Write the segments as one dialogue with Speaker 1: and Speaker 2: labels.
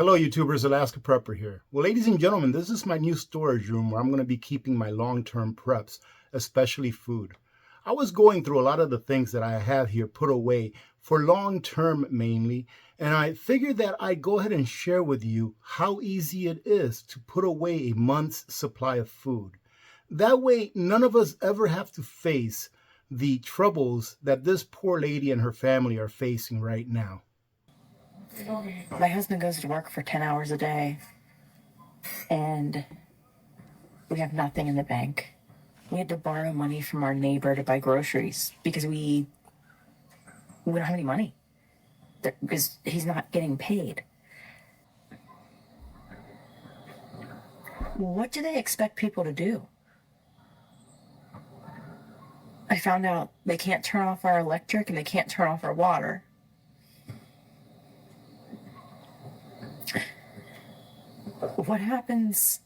Speaker 1: Hello YouTubers, Alaska Prepper here. Well, ladies and gentlemen, this is my new storage room where I'm going to be keeping my long-term preps, especially food. I was going through a lot of the things that I have here put away for long-term mainly, and I figured that I'd go ahead and share with you how easy it is to put away a month's supply of food. That way, none of us ever have to face the troubles that this poor lady and her family are facing right now.
Speaker 2: My husband goes to work for 10 hours a day, and we have nothing in the bank. We had to borrow money from our neighbor to buy groceries because we don't have any money because he's not getting paid. What do they expect people to do? I found out they can't turn off our electric and they can't turn off our water. What happens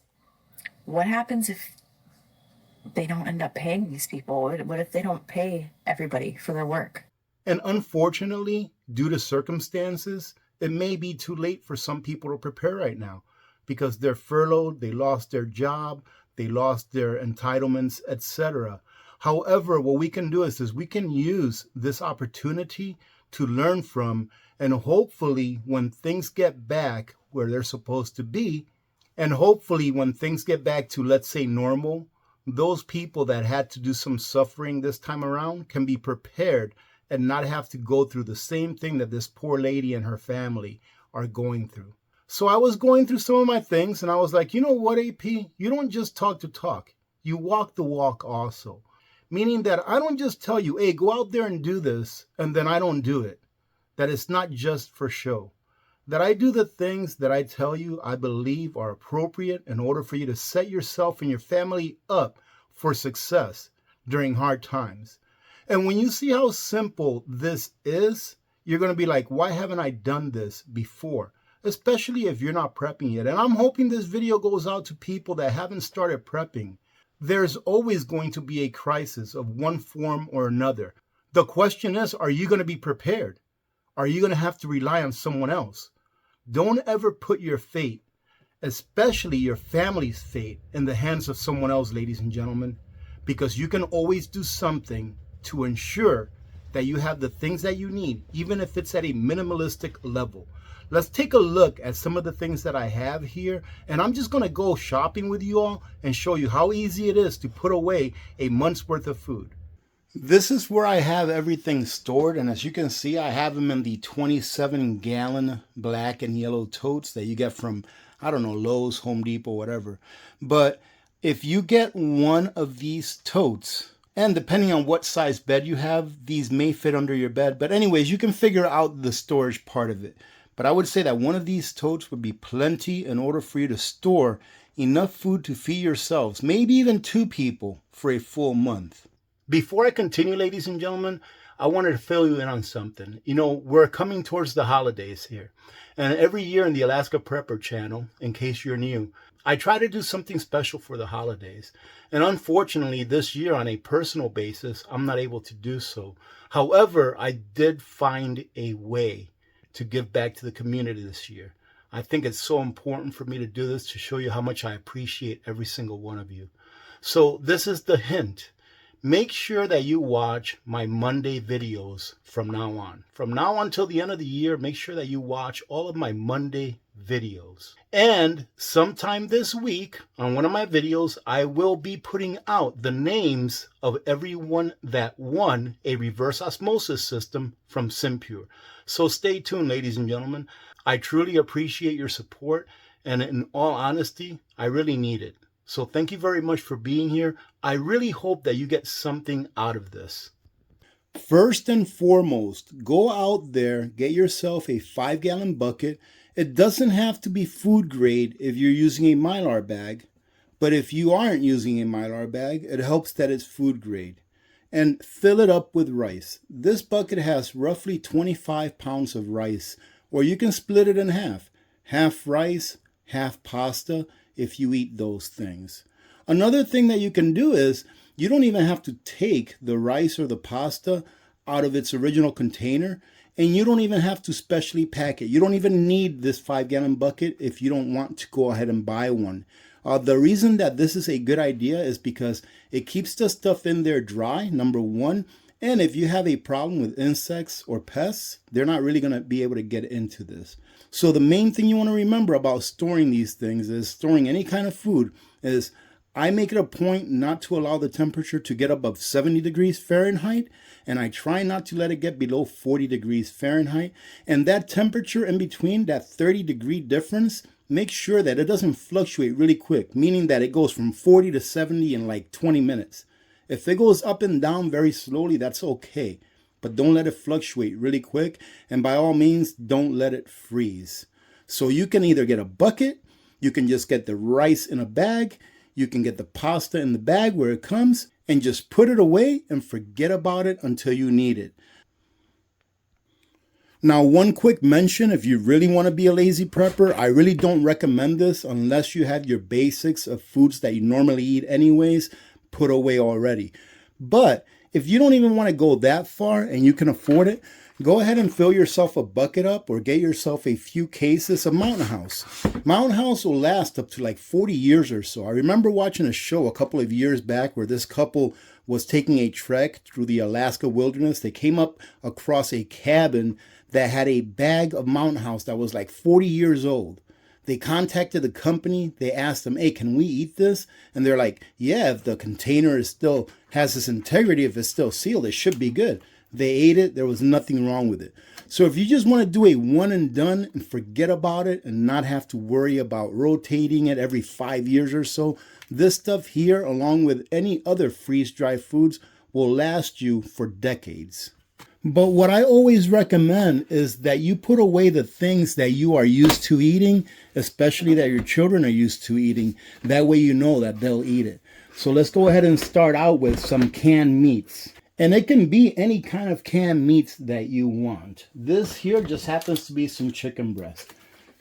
Speaker 2: if they don't end up paying these people? What if they don't pay everybody for their work?
Speaker 1: And unfortunately, due to circumstances, it may be too late for some people to prepare right now because they're furloughed, they lost their job, they lost their entitlements, etc. However, what we can do is we can use this opportunity to learn from, and hopefully when things get back where they're supposed to be, and hopefully when things get back to, let's say, normal, those people that had to do some suffering this time around can be prepared and not have to go through the same thing that this poor lady and her family are going through. So I was going through some of my things and I was like, you know what, AP? You don't just talk to talk. You walk the walk also. Meaning that I don't just tell you, hey, go out there and do this, and then I don't do it. That it's not just for show. That I do the things that I tell you I believe are appropriate in order for you to set yourself and your family up for success during hard times. And when you see how simple this is, you're going to be like, why haven't I done this before? Especially if you're not prepping yet. And I'm hoping this video goes out to people that haven't started prepping. There's always going to be a crisis of one form or another. The question is, are you going to be prepared? Are you going to have to rely on someone else? Don't ever put your fate, especially your family's fate, in the hands of someone else, ladies and gentlemen, because you can always do something to ensure that you have the things that you need, even if it's at a minimalistic level. Let's take a look at some of the things that I have here, and I'm just going to go shopping with you all and show you how easy it is to put away a month's worth of food. This is where I have everything stored, and as you can see, I have them in the 27-gallon black and yellow totes that you get from, I don't know, Lowe's, Home Depot, whatever. But if you get one of these totes, and depending on what size bed you have, these may fit under your bed. But anyways, you can figure out the storage part of it. But I would say that one of these totes would be plenty in order for you to store enough food to feed yourselves, maybe even 2 people for a full month. Before I continue, ladies and gentlemen, I wanted to fill you in on something. You know, we're coming towards the holidays here. And every year in the Alaska Prepper channel, in case you're new, I try to do something special for the holidays. And unfortunately, this year on a personal basis, I'm not able to do so. However, I did find a way to give back to the community this year. I think it's so important for me to do this to show you how much I appreciate every single one of you. So this is the hint. Make sure that you watch my Monday videos from now on. From now on till the end of the year, make sure that you watch all of my Monday videos. And sometime this week, on one of my videos, I will be putting out the names of everyone that won a reverse osmosis system from SIMPURE. So stay tuned, ladies and gentlemen. I truly appreciate your support, and in all honesty, I really need it. So thank you very much for being here. I really hope that you get something out of this. First and foremost, go out there, get yourself a 5-gallon bucket. It doesn't have to be food grade if you're using a Mylar bag, but if you aren't using a Mylar bag, it helps that it's food grade. And fill it up with rice. This bucket has roughly 25 pounds of rice, or you can split it in half. Half rice, half pasta, if you eat those things. Another thing that you can do is you don't even have to take the rice or the pasta out of its original container. And you don't even have to specially pack it. You don't even need this 5-gallon bucket if you don't want to go ahead and buy one. The reason that this is a good idea is because it keeps the stuff in there dry, number one. And if you have a problem with insects or pests, they're not really going to be able to get into this. So the main thing you want to remember about storing these things is storing any kind of food is I make it a point not to allow the temperature to get above 70 degrees Fahrenheit, and I try not to let it get below 40 degrees Fahrenheit. And that temperature in between, that 30-degree difference, make sure that it doesn't fluctuate really quick, meaning that it goes from 40 to 70 in like 20 minutes. If it goes up and down very slowly, that's okay. But don't let it fluctuate really quick. And by all means, don't let it freeze. So you can either get a bucket, you can just get the rice in a bag, you can get the pasta in the bag where it comes, and just put it away and forget about it until you need it. Now, one quick mention, if you really want to be a lazy prepper, I really don't recommend this unless you have your basics of foods that you normally eat anyways put away already. But if you don't even want to go that far and you can afford it, go ahead and fill yourself a bucket up or get yourself a few cases of Mountain House. Mountain House will last up to like 40 years or so. I remember watching a show a couple of years back where this couple was taking a trek through the Alaska wilderness. They came up across a cabin that had a bag of Mountain House that was like 40 years old. They contacted the company. They asked them, hey, can we eat this? And they're like, yeah, if the container is still has its integrity, if it's still sealed, it should be good. They ate it. There was nothing wrong with it. So if you just want to do a one and done and forget about it and not have to worry about rotating it every 5 years or so, this stuff here, along with any other freeze-dried foods, will last you for decades. But what I always recommend is that you put away the things that you are used to eating, especially that your children are used to eating. That way you know that they'll eat it. So let's go ahead and start out with some canned meats. And it can be any kind of canned meats that you want. This here just happens to be some chicken breast.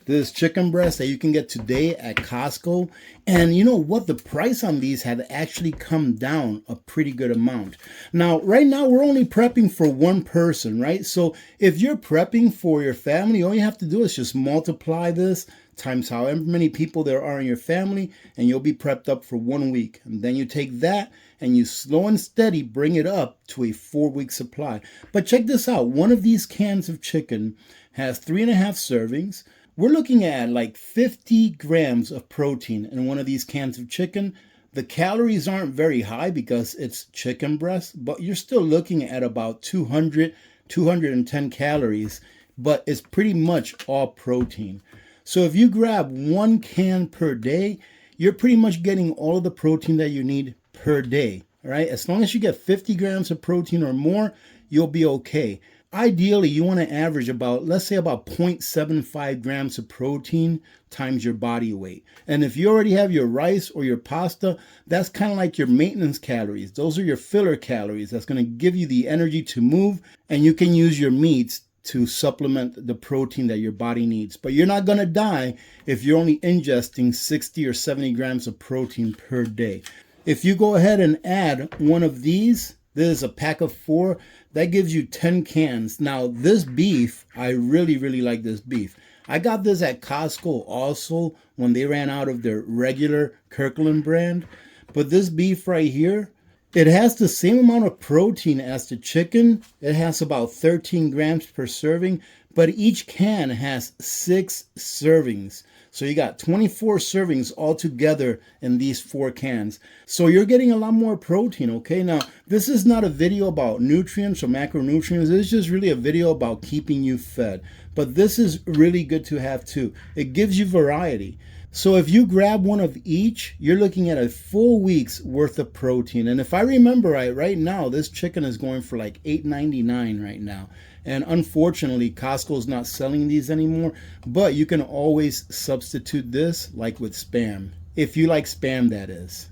Speaker 1: This chicken breast that you can get today at Costco. And you know what? The price on these have actually come down a pretty good amount. Now, right now, we're only prepping for one person, right? So if you're prepping for your family, all you have to do is just multiply this times however many people there are in your family, and you'll be prepped up for 1 week. And then you take that and you slow and steady bring it up to a 4-week supply. But check this out. One of these cans of chicken has 3.5 servings. We're looking at like 50 grams of protein in one of these cans of chicken. The calories aren't very high because it's chicken breast, but you're still looking at about 200, 210 calories, but it's pretty much all protein. So if you grab 1 can per day, you're pretty much getting all of the protein that you need per day, right? As long as you get 50 grams of protein or more, you'll be okay. Ideally, you want to average about, let's say about 0.75 grams of protein times your body weight. And if you already have your rice or your pasta, that's kind of like your maintenance calories. Those are your filler calories. That's going to give you the energy to move, and you can use your meats to supplement the protein that your body needs. But you're not going to die if you're only ingesting 60 or 70 grams of protein per day. If you go ahead and add one of these, this is a pack of 4. That gives you 10 cans. Now, this beef, I really, really like this beef. I got this at Costco also when they ran out of their regular Kirkland brand. But this beef right here, it has the same amount of protein as the chicken. It has about 13 grams per serving, but each can has 6 servings. So you got 24 servings altogether in these 4 cans. So you're getting a lot more protein, okay? Now, this is not a video about nutrients or macronutrients. It's just really a video about keeping you fed. But this is really good to have too. It gives you variety. So if you grab one of each, you're looking at a full week's worth of protein. And if I remember right now, this chicken is going for like $8.99 right now. And unfortunately, Costco's not selling these anymore, but you can always substitute this like with Spam. If you like Spam, that is.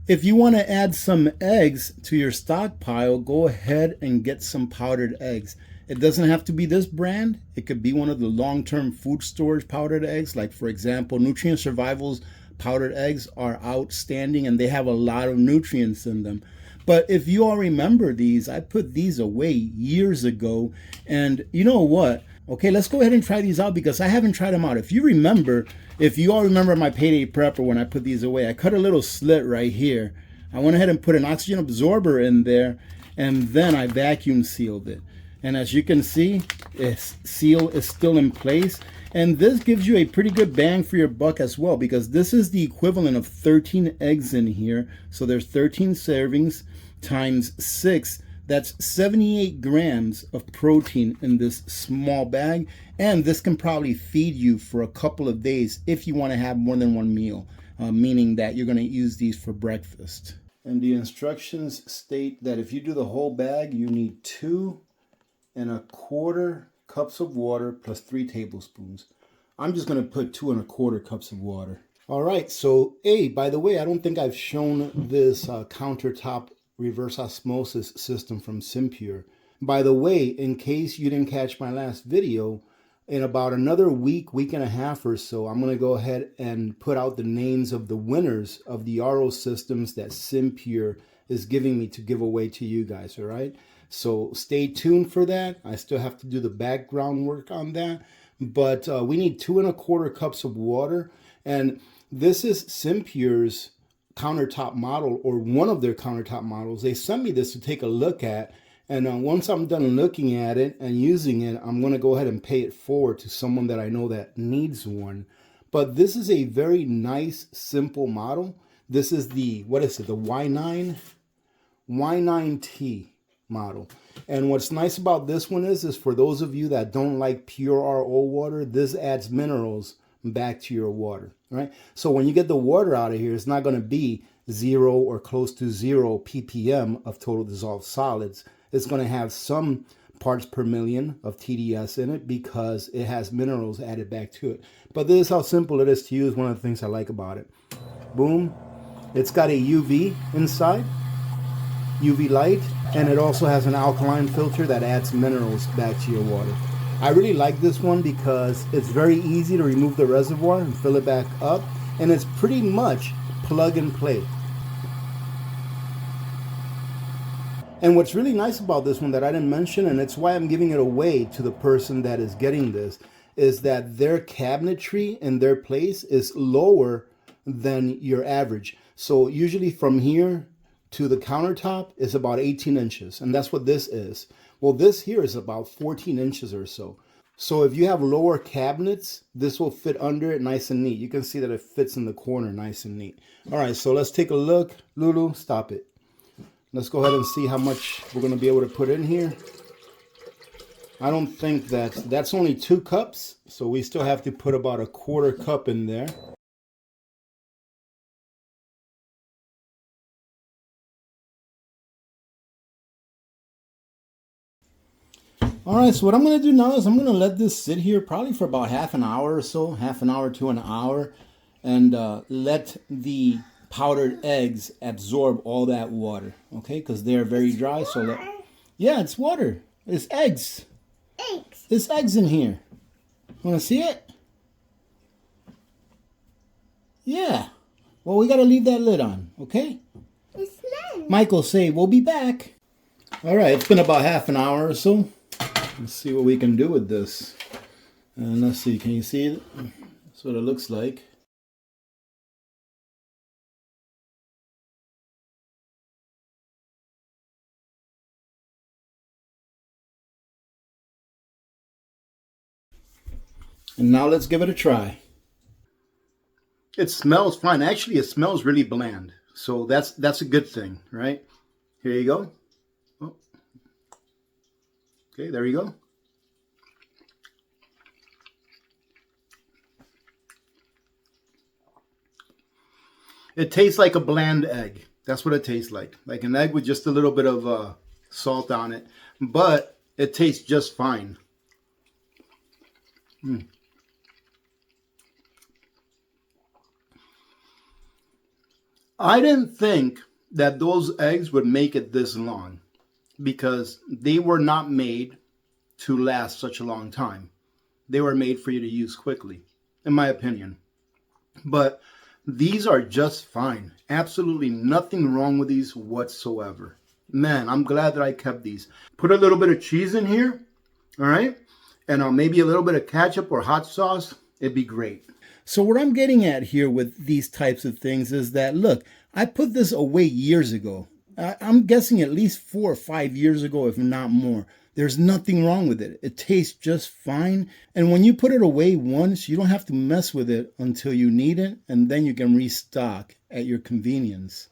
Speaker 1: If you want to add some eggs to your stockpile, go ahead and get some powdered eggs. It doesn't have to be this brand. It could be one of the long-term food storage powdered eggs, like for example, Nutrient Survival's powdered eggs are outstanding and they have a lot of nutrients in them. But if you all remember these, I put these away years ago. And you know what? Okay, let's go ahead and try these out because I haven't tried them out. If you all remember my payday prepper when I put these away, I cut a little slit right here. I went ahead and put an oxygen absorber in there, and then I vacuum sealed it. And as you can see, its seal is still in place. And this gives you a pretty good bang for your buck as well, because this is the equivalent of 13 eggs in here. So there's 13 servings times 6. That's 78 grams of protein in this small bag. And this can probably feed you for a couple of days if you want to have more than one meal, meaning that you're going to use these for breakfast. And the instructions state that if you do the whole bag, you need 2¼ cups of water plus 3 tablespoons. I'm just going to put 2¼ cups of water. All right, so by the way, I don't think I've shown this countertop reverse osmosis system from SIMPURE. By the way, in case you didn't catch my last video, in about another week and a half or so, I'm going to go ahead and put out the names of the winners of the RO systems that SIMPURE is giving me to give away to you guys, all right? So stay tuned for that. I still have to do the background work on that. But we need 2¼ cups of water. And this is SIMPURE's countertop model, or one of their countertop models. They sent me this to take a look at. And once I'm done looking at it and using it, I'm going to go ahead and pay it forward to someone that I know that needs one. But this is a very nice, simple model. This is the, what is it, the Y9T model. And what's nice about this one is for those of you that don't like pure RO water, this adds minerals back to your water, right? So when you get the water out of here, it's not going to be 0 or close to 0 ppm of total dissolved solids. It's going to have some parts per million of TDS in it because it has minerals added back to it. But this is how simple it is to use. One of the things I like about it. Boom. It's got a UV inside, UV light, and it also has an alkaline filter that adds minerals back to your water. I really like this one because it's very easy to remove the reservoir and fill it back up, and it's pretty much plug and play. And what's really nice about this one that I didn't mention, and it's why I'm giving it away to the person that is getting this, is that their cabinetry in their place is lower than your average. So usually from here to the countertop is about 18 inches, and that's what this is. Well, this here is about 14 inches or so. So if you have lower cabinets, this will fit under it nice and neat. You can see that it fits in the corner nice and neat. All right, so let's take a look. Lulu, stop it. Let's go ahead and see how much we're going to be able to put in here. I don't think that's only 2 cups, so we still have to put about 1/4 cup in there. All right, so what I'm going to do now is I'm going to let this sit here probably for about half an hour or so, half an hour to an hour, and let the powdered eggs absorb all that water, okay? Because they're very dry, so yeah, it's water. It's eggs. Eggs. There's eggs in here. Want to see it? Yeah. Well, we got to leave that lid on, okay? It's not. Michael, say, we'll be back. All right, it's been about half an hour or so. Let's see what we can do with this. And let's see, can you see it? That's what it looks like. And now let's give it a try. It smells fine. Actually, it smells really bland. So that's a good thing, right? Here you go. Oh. Okay, there you go. It tastes like a bland egg. That's what it tastes like an egg with just a little bit of salt on it. But it tastes just fine. I didn't think that those eggs would make it this long because they were not made to last such a long time. They were made for you to use quickly, in my opinion. But These are just fine. Absolutely nothing wrong with these whatsoever. Man, I'm glad that I kept these. Put a little bit of cheese in here, all right? And maybe a little bit of ketchup or hot sauce. It'd be great. So what I'm getting at here with these types of things is that, look, I put this away years ago. I'm guessing at least 4 or 5 years ago, if not more. There's nothing wrong with it. It tastes just fine. And when you put it away once, you don't have to mess with it until you need it, and then you can restock at your convenience.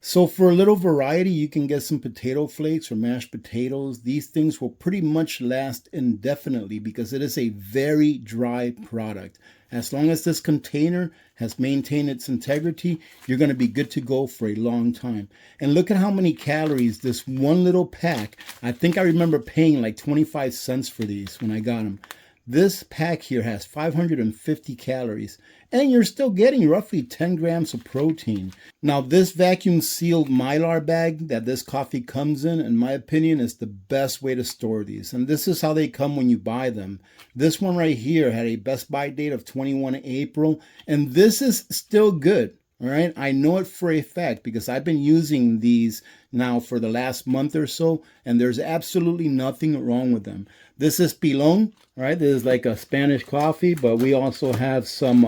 Speaker 1: So for a little variety, you can get some potato flakes or mashed potatoes. These things will pretty much last indefinitely because it is a very dry product. As long as this container has maintained its integrity, you're going to be good to go for a long time. And look at how many calories this one little pack. I think I remember paying like 25 cents for these when I got them. This pack here has 550 calories, and you're still getting roughly 10 grams of protein. Now, this vacuum sealed Mylar bag that this coffee comes in my opinion, is the best way to store these. And this is how they come when you buy them. This one right here had a best buy date of 21 April, and this is still good. All right, I know it for a fact because I've been using these now for the last month or so, and there's absolutely nothing wrong with them. This is Pilon, right? This is like a Spanish coffee, but we also have some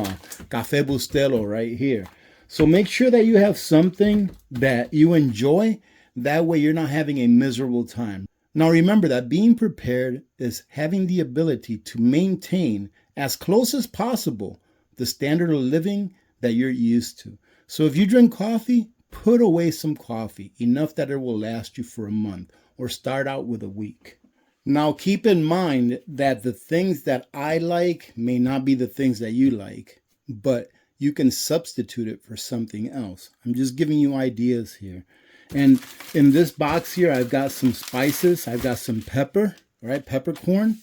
Speaker 1: Café Bustelo right here. So make sure that you have something that you enjoy. That way you're not having a miserable time. Now remember that being prepared is having the ability to maintain as close as possible the standard of living that you're used to. So if you drink coffee, put away some coffee, enough that it will last you for a month, or start out with a week. Now keep in mind that the things that I like may not be the things that you like, but you can substitute it for something else. I'm just giving you ideas here. And in this box here, I've got some spices. I've got some pepper, right? Peppercorn.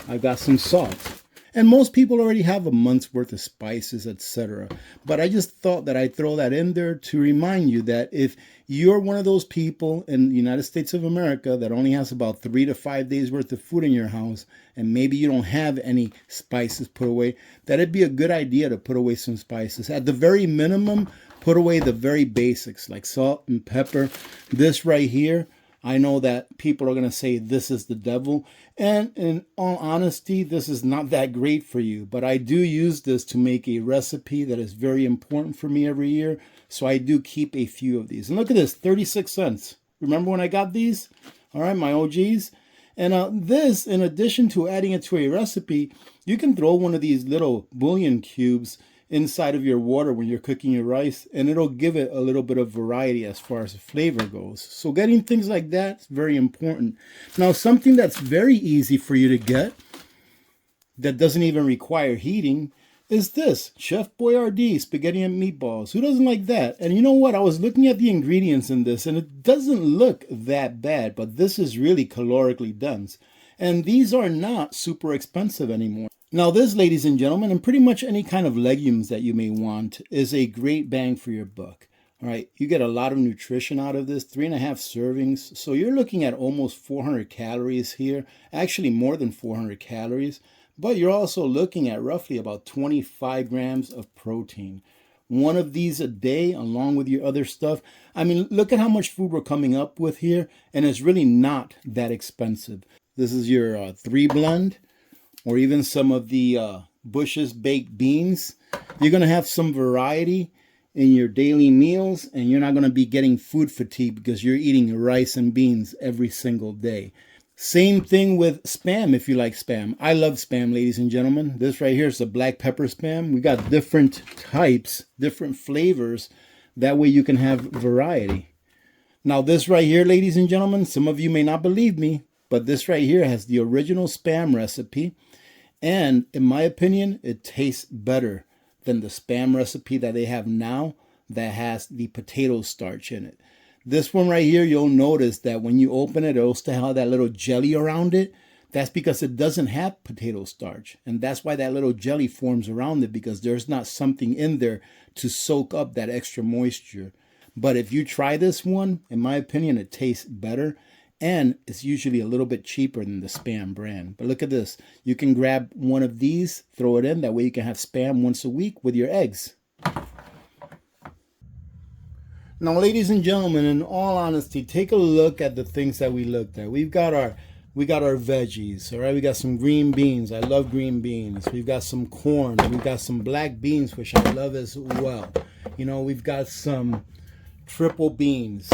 Speaker 1: I've got some salt. And most people already have a month's worth of spices, etc. But I just thought that I'd throw that in there to remind you that if you're one of those people in the United States of America that only has about 3 to 5 days worth of food in your house, and maybe you don't have any spices put away, that it'd be a good idea to put away some spices. At the very minimum, put away the very basics like salt and pepper. This right here, I know that people are going to say this is the devil. And in all honesty, this is not that great for you. But I do use this to make a recipe that is very important for me every year. So I do keep a few of these. And look at this, 36 cents. Remember when I got these? All right, my OGs. And this, in addition to adding it to a recipe, you can throw one of these little bouillon cubes inside of your water when you're cooking your rice, and it'll give it a little bit of variety as far as the flavor goes. So getting things like that is very important. Now, something that's very easy for you to get that doesn't even require heating is this Chef Boyardee spaghetti and meatballs. Who doesn't like that? And you know what? I was looking at the ingredients in this, and it doesn't look that bad, but this is really calorically dense. And these are not super expensive anymore. Now this, ladies and gentlemen, and pretty much any kind of legumes that you may want, is a great bang for your buck. All right, you get a lot of nutrition out of this, 3.5 servings. So you're looking at almost 400 calories here, actually more than 400 calories. But you're also looking at roughly about 25 grams of protein. One of these a day, along with your other stuff. I mean, look at how much food we're coming up with here, and it's really not that expensive. This is your 3 blend. Or even some of the Bush's baked beans. You're going to have some variety in your daily meals, and you're not going to be getting food fatigue because you're eating rice and beans every single day. Same thing with Spam if you like Spam. I love Spam, ladies and gentlemen. This right here is the black pepper Spam. We got different types, different flavors. That way you can have variety. Now this right here, ladies and gentlemen, some of you may not believe me, but this right here has the original Spam recipe. And in my opinion, it tastes better than the Spam recipe that they have now that has the potato starch in it. This one right here, you'll notice that when you open it, it'll still have that little jelly around it. That's because it doesn't have potato starch. And that's why that little jelly forms around it, because there's not something in there to soak up that extra moisture. But if you try this one, in my opinion, it tastes better. And it's usually a little bit cheaper than the Spam brand. But look at this. You can grab one of these, throw it in. That way you can have Spam once a week with your eggs. Now, ladies and gentlemen, in all honesty, take a look at the things that we looked at. We got our veggies, all right? We got some green beans. I love green beans. We've got some corn. We've got some black beans, which I love as well. You know, we've got some triple beans.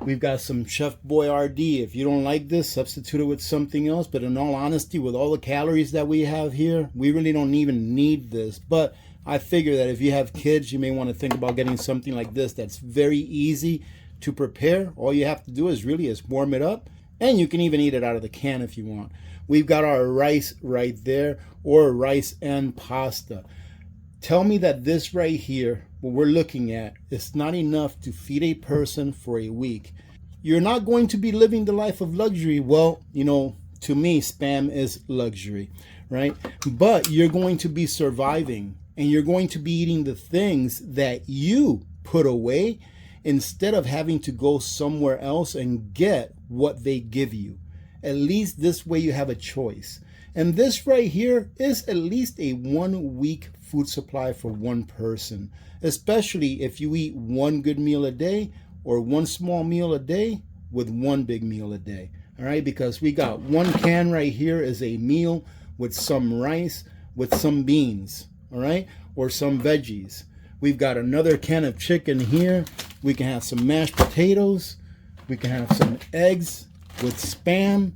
Speaker 1: We've got some Chef Boyardee. If you don't like this, substitute it with something else. But in all honesty, with all the calories that we have here, we really don't even need this. But I figure that if you have kids, you may want to think about getting something like this that's very easy to prepare. All you have to do is warm it up, and you can even eat it out of the can if you want. We've got our rice right there, or rice and pasta. Tell me that this right here, what we're looking at, is not enough to feed a person for a week. You're not going to be living the life of luxury. Well, you know, to me, Spam is luxury, right? But you're going to be surviving, and you're going to be eating the things that you put away instead of having to go somewhere else and get what they give you. At least this way you have a choice. And this right here is at least a 1 week food supply for one person, especially if you eat one good meal a day or one small meal a day with one big meal a day. All right, because we got one can right here is a meal with some rice, with some beans, all right, or some veggies. We've got another can of chicken here. We can have some mashed potatoes. We can have some eggs with Spam.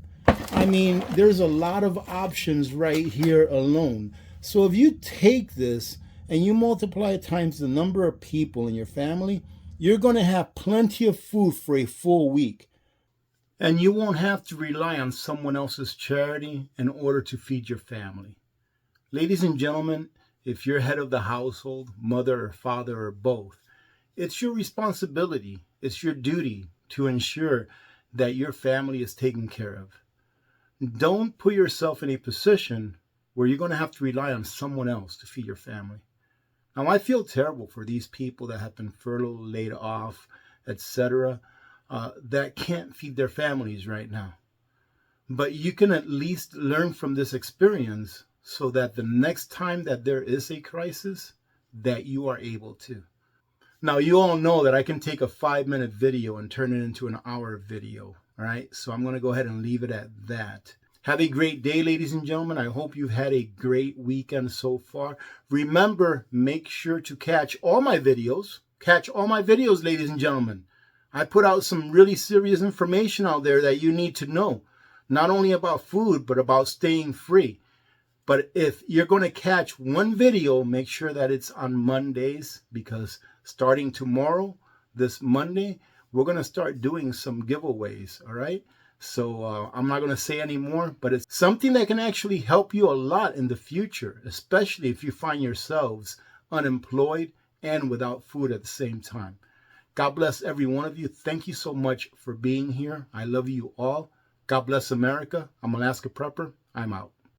Speaker 1: I mean, there's a lot of options right here alone. So if you take this and you multiply it times the number of people in your family, you're going to have plenty of food for a full week. And you won't have to rely on someone else's charity in order to feed your family. Ladies and gentlemen, if you're head of the household, mother or father or both, it's your responsibility, it's your duty to ensure that your family is taken care of. Don't put yourself in a position where you're going to have to rely on someone else to feed your family. Now, I feel terrible for these people that have been furloughed, laid off, etc., that can't feed their families right now. But you can at least learn from this experience so that the next time that there is a crisis, that you are able to. Now, you all know that I can take a 5-minute video and turn it into an hour video. All right, so I'm going to go ahead and leave it at that. Have a great day, ladies and gentlemen. I hope you've had a great weekend so far. Remember, make sure to catch all my videos. Catch all my videos, ladies and gentlemen. I put out some really serious information out there that you need to know. Not only about food, but about staying free. But if you're going to catch one video, make sure that it's on Mondays, because starting tomorrow, this Monday, we're going to start doing some giveaways, all right? So I'm not going to say any more, but it's something that can actually help you a lot in the future, especially if you find yourselves unemployed and without food at the same time. God bless every one of you. Thank you so much for being here. I love you all. God bless America. I'm Alaska Prepper. I'm out.